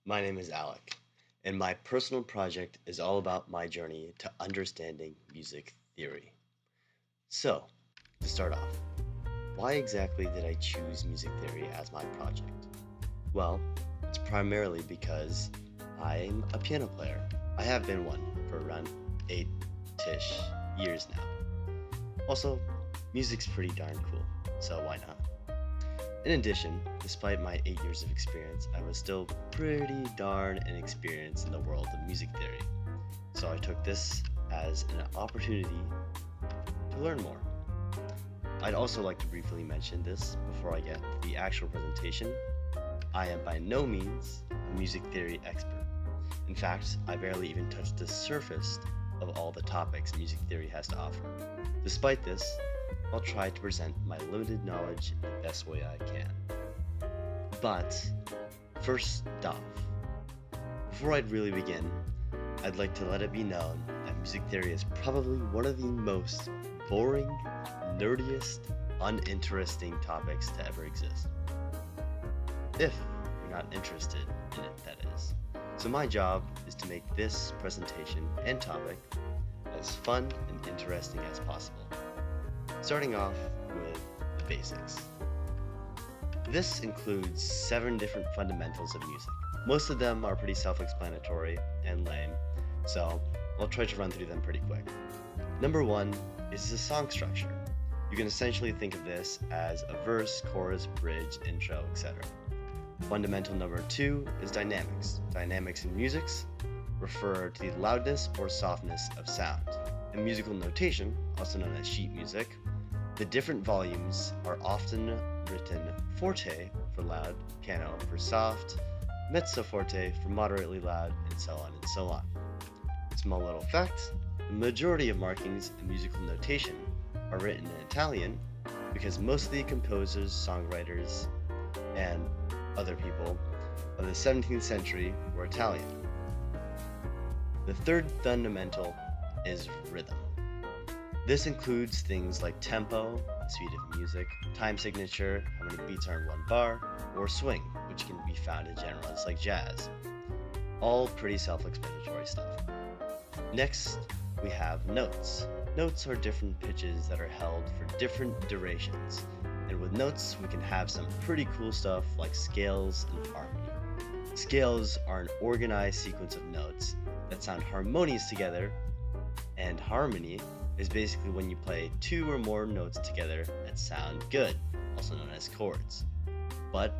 My name is Alec, and my personal project is all about my journey to understanding music theory. So, to start off, why exactly did I choose music theory as my project? Well, it's primarily because I'm a piano player. I have been one for around 8-ish years now. Also, music's pretty darn cool, so why not? In addition, despite my 8 years of experience, I was still pretty darn inexperienced in the world of music theory. So I took this as an opportunity to learn more. I'd also like to briefly mention this before I get to the actual presentation. I am by no means a music theory expert. In fact, I barely even touched the surface of all the topics music theory has to offer. Despite this, I'll try to present my limited knowledge in the best way I can. But, first off, before I'd really begin, I'd like to let it be known that music theory is probably one of the most boring, nerdiest, uninteresting topics to ever exist. If you're not interested in it, that is. So my job is to make this presentation and topic as fun and interesting as possible. Starting off with the basics. This includes 7 different fundamentals of music. Most of them are pretty self-explanatory and lame, so I'll try to run through them pretty quick. Number 1 is the song structure. You can essentially think of this as a verse, chorus, bridge, intro, etc. Fundamental number 2 is dynamics. Dynamics in music refer to the loudness or softness of sound. In musical notation, also known as sheet music, the different volumes are often written forte for loud, piano for soft, mezzo forte for moderately loud, and so on and so on. Small little fact, the majority of markings in musical notation are written in Italian because most of the composers, songwriters, and other people of the 17th century were Italian. The third fundamental is rhythm. This includes things like tempo, the speed of music, time signature, how many beats are in one bar, or swing, which can be found in genres like jazz. All pretty self-explanatory stuff. Next, we have notes. Notes are different pitches that are held for different durations. And with notes, we can have some pretty cool stuff like scales and harmony. Scales are an organized sequence of notes that sound harmonious together, and harmony is basically when you play 2 or more notes together that sound good, also known as chords. But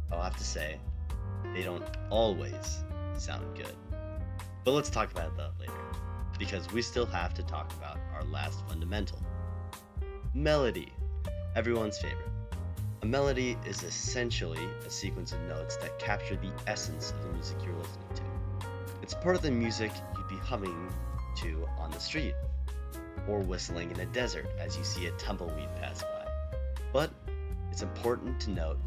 I'll have to say, they don't always sound good. But let's talk about that later, because we still have to talk about our last fundamental. Melody, everyone's favorite. A melody is essentially a sequence of notes that capture the essence of the music you're listening to. It's part of the music you'd be humming to on the street, or whistling in a desert as you see a tumbleweed pass by. But it's important to note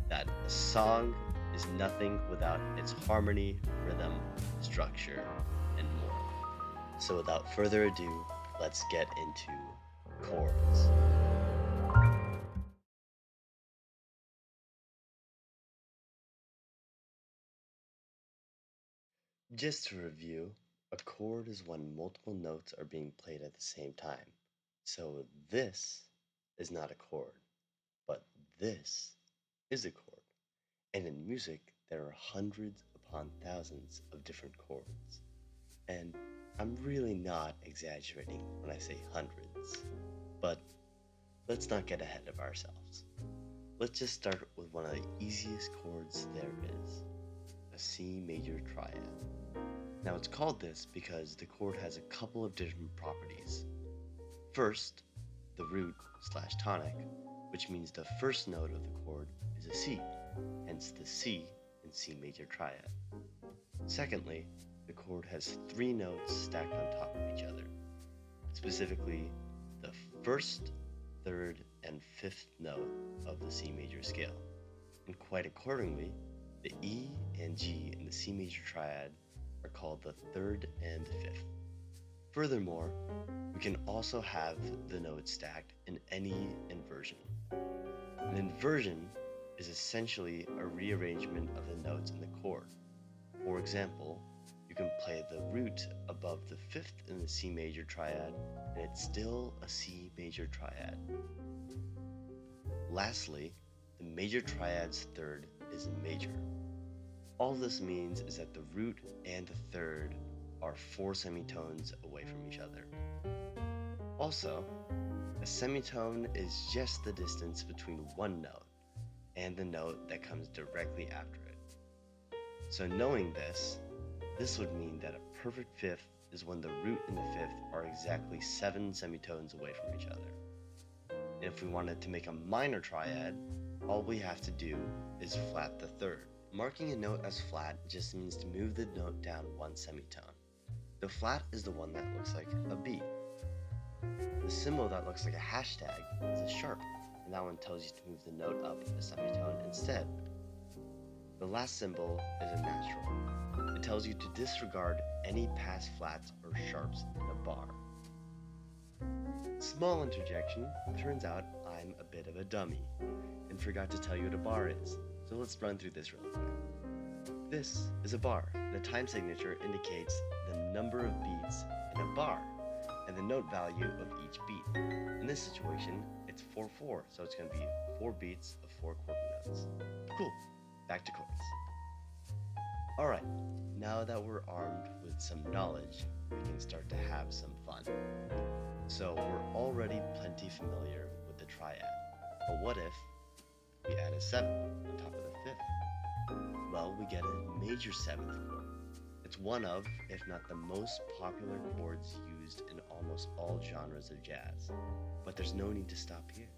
that a song is nothing without its harmony, rhythm, structure, and more. So without further ado, let's get into chords. Just to review, a chord is when multiple notes are being played at the same time. So this is not a chord, but this is a chord. And in music, there are hundreds upon thousands of different chords. And I'm really not exaggerating when I say hundreds. But let's not get ahead of ourselves. Let's just start with one of the easiest chords there is, a C major triad. Now it's called this because the chord has a couple of different properties. First, the root/tonic, which means the first note of the chord is a C, hence the C in C major triad. Secondly, the chord has 3 notes stacked on top of each other, specifically the first, third, and fifth note of the C major scale. And quite accordingly, the E and G in the C major triad are called the third and fifth. Furthermore, we can also have the notes stacked in any inversion. An inversion is essentially a rearrangement of the notes in the chord. For example, you can play the root above the fifth in the C major triad, and it's still a C major triad. Lastly, the major triad's third is a major. All this means is that the root and the third are 4 semitones away from each other. Also, a semitone is just the distance between one note and the note that comes directly after it. So knowing this would mean that a perfect fifth is when the root and the fifth are exactly 7 semitones away from each other. And if we wanted to make a minor triad, all we have to do is flat the third. Marking a note as flat just means to move the note down 1 semitone. The flat is the one that looks like a B. The symbol that looks like a hashtag is a sharp, and that one tells you to move the note up a semitone instead. The last symbol is a natural. It tells you to disregard any past flats or sharps in a bar. Small interjection, turns out I'm a bit of a dummy and forgot to tell you what a bar is, so let's run through this really quick. This is a bar. The time signature indicates the number of beats in a bar and the note value of each beat. In this situation, it's 4/4, so it's going to be 4 beats of 4 quarter notes. Cool, back to chords. Alright, now that we're armed with some knowledge, we can start to have some fun. So we're already plenty familiar with the triad, but what if we add a 7th on top of the 5th? Well, we get a major 7th chord. It's one of, if not the most popular chords used in almost all genres of jazz, but there's no need to stop here.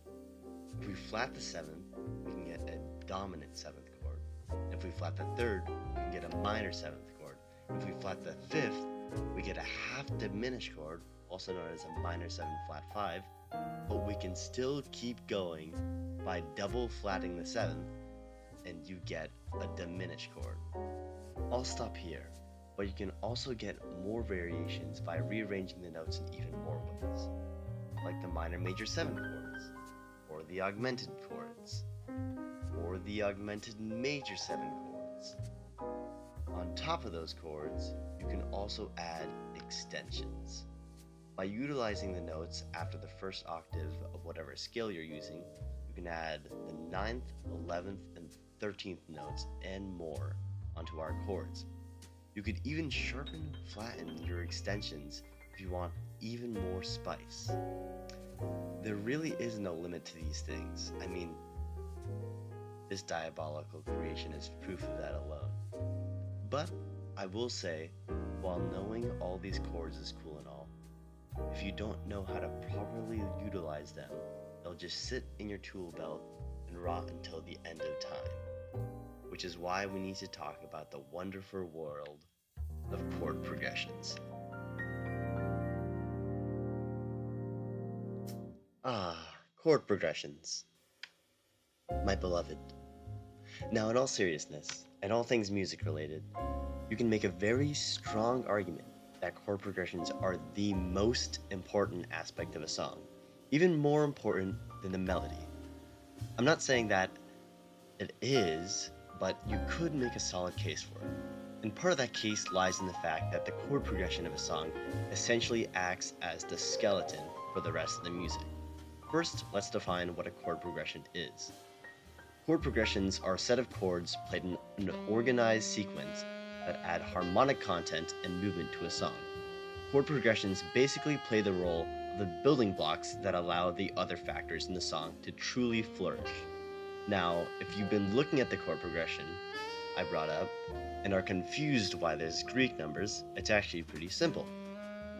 If we flat the 7th, we can get a dominant 7th chord. If we flat the 3rd, we can get a minor 7th chord. If we flat the 5th, we get a half diminished chord, also known as a minor 7 flat 5, but we can still keep going by double flatting the 7th, and you get a diminished chord. I'll stop here, but you can also get more variations by rearranging the notes in even more ways, like the minor major 7 chords, or the augmented chords, or the augmented major 7 chords. On top of those chords, you can also add extensions. By utilizing the notes after the first octave of whatever scale you're using, you can add the 9th, 11th, and 13th notes and more onto our chords. You could even sharpen, flatten your extensions if you want even more spice. There really is no limit to these things. I mean, this diabolical creation is proof of that alone. But I will say, while knowing all these chords is cool and all, if you don't know how to properly utilize them, they'll just sit in your tool belt and rot until the end of time. Which is why we need to talk about the wonderful world of chord progressions. Chord progressions. My beloved. Now, in all seriousness, and all things music related, you can make a very strong argument that chord progressions are the most important aspect of a song, even more important than the melody. I'm not saying that it is, but you could make a solid case for it. And part of that case lies in the fact that the chord progression of a song essentially acts as the skeleton for the rest of the music. First, let's define what a chord progression is. Chord progressions are a set of chords played in an organized sequence that add harmonic content and movement to a song. Chord progressions basically play the role of the building blocks that allow the other factors in the song to truly flourish. Now, if you've been looking at the chord progression I brought up and are confused why there's Greek numbers, it's actually pretty simple.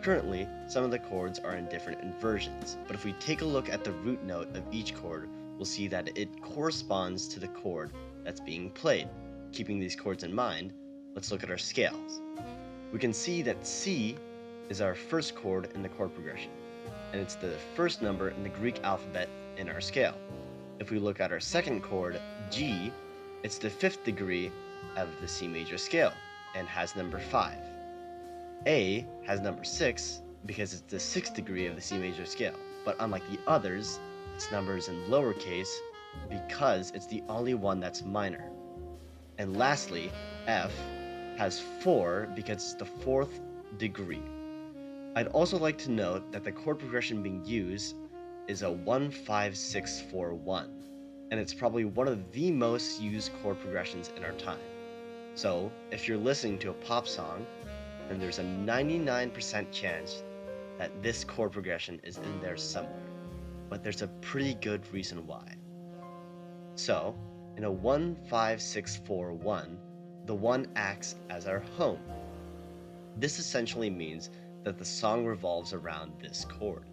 Currently, some of the chords are in different inversions, but if we take a look at the root note of each chord, we'll see that it corresponds to the chord that's being played. Keeping these chords in mind, let's look at our scales. We can see that C is our first chord in the chord progression, and it's the first number in the Greek alphabet in our scale. If we look at our second chord, G, it's the 5th degree of the C major scale and has number 5. A has number 6 because it's the 6th degree of the C major scale, but unlike the others, its numbers in lowercase because it's the only one that's minor. And lastly, F has 4 because it's the 4th degree. I'd also like to note that the chord progression being used is a 1-5-6-4-1, and it's probably one of the most used chord progressions in our time. So, if you're listening to a pop song, then there's a 99% chance that this chord progression is in there somewhere, but there's a pretty good reason why. So, in a 1-5-6-4-1, the 1 acts as our home. This essentially means that the song revolves around this chord.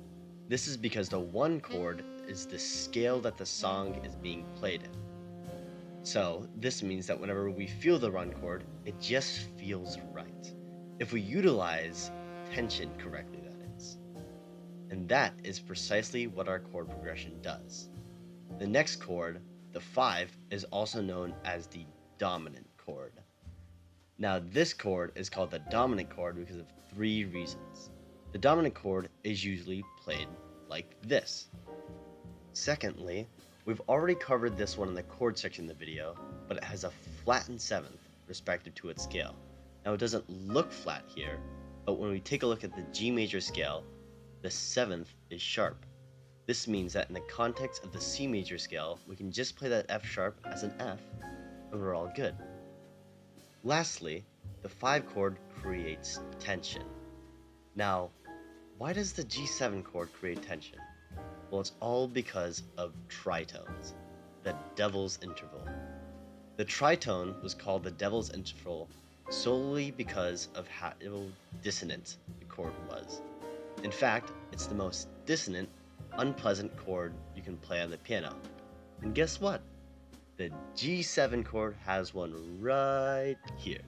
This is because the 1 chord is the scale that the song is being played in. So, this means that whenever we feel the 1 chord, it just feels right. If we utilize tension correctly, that is. And that is precisely what our chord progression does. The next chord, the 5, is also known as the dominant chord. Now, this chord is called the dominant chord because of 3 reasons. The dominant chord is usually played like this. Secondly, we've already covered this one in the chord section of the video, but it has a flattened 7th respective to its scale. Now, it doesn't look flat here, but when we take a look at the G major scale, the 7th is sharp. This means that in the context of the C major scale, we can just play that F sharp as an F, and we're all good. Lastly, the 5 chord creates tension. Now, why does the G7 chord create tension? Well, it's all because of tritones, the devil's interval. The tritone was called the devil's interval solely because of how dissonant the chord was. In fact, it's the most dissonant, unpleasant chord you can play on the piano. And guess what? The G7 chord has one right here.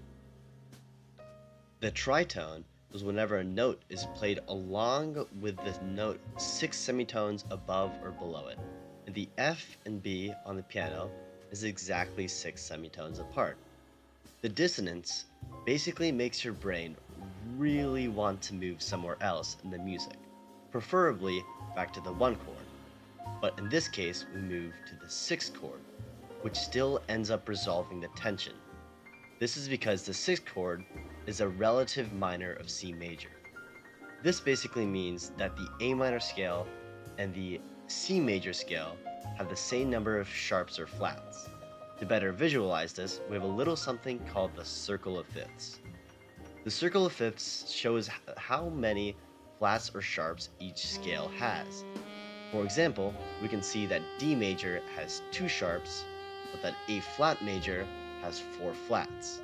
The tritone is whenever a note is played along with the note 6 semitones above or below it. And the F and B on the piano is exactly 6 semitones apart. The dissonance basically makes your brain really want to move somewhere else in the music, preferably back to the 1 chord. But in this case, we move to the 6th chord, which still ends up resolving the tension. This is because the 6th chord is a relative minor of C major. This basically means that the A minor scale and the C major scale have the same number of sharps or flats. To better visualize this, we have a little something called the circle of fifths. The circle of fifths shows how many flats or sharps each scale has. For example, we can see that D major has 2 sharps, but that A flat major has 4 flats.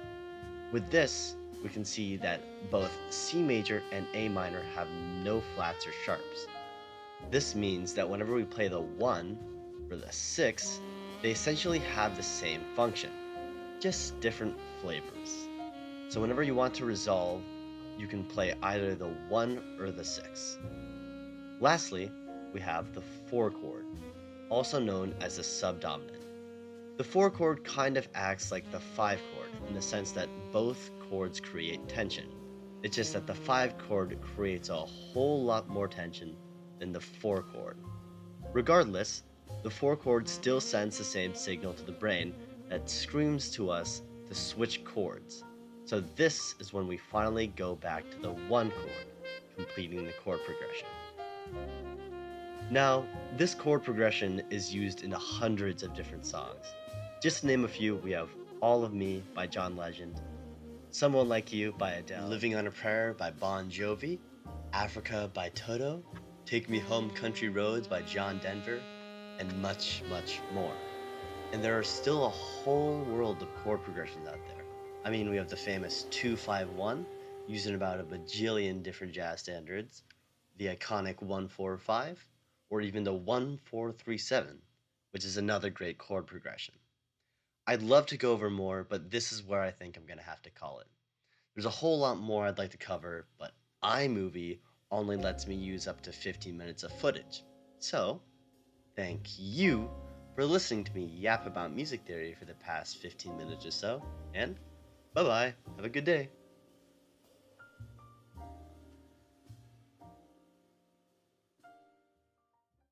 With this, we can see that both C major and A minor have no flats or sharps. This means that whenever we play the 1 or the 6, they essentially have the same function, just different flavors. So whenever you want to resolve, you can play either the 1 or the 6. Lastly, we have the 4 chord, also known as the subdominant. The 4 chord kind of acts like the 5 chord in the sense that both chords create tension. It's just that the 5 chord creates a whole lot more tension than the 4 chord. Regardless, the 4 chord still sends the same signal to the brain that screams to us to switch chords. So this is when we finally go back to the 1 chord, completing the chord progression. Now, this chord progression is used in hundreds of different songs. Just to name a few, we have All of Me by John Legend, Someone Like You by Adele, Living on a Prayer by Bon Jovi, Africa by Toto, Take Me Home Country Roads by John Denver, and much, much more. And there are still a whole world of chord progressions out there. I mean, we have the famous 2-5-1, used in about a bajillion different jazz standards, the iconic 1-4-5, or even the 1-4-3-7, which is another great chord progression. I'd love to go over more, but this is where I think I'm going to have to call it. There's a whole lot more I'd like to cover, but iMovie only lets me use up to 15 minutes of footage. So, thank you for listening to me yap about music theory for the past 15 minutes or so, and bye-bye. Have a good day.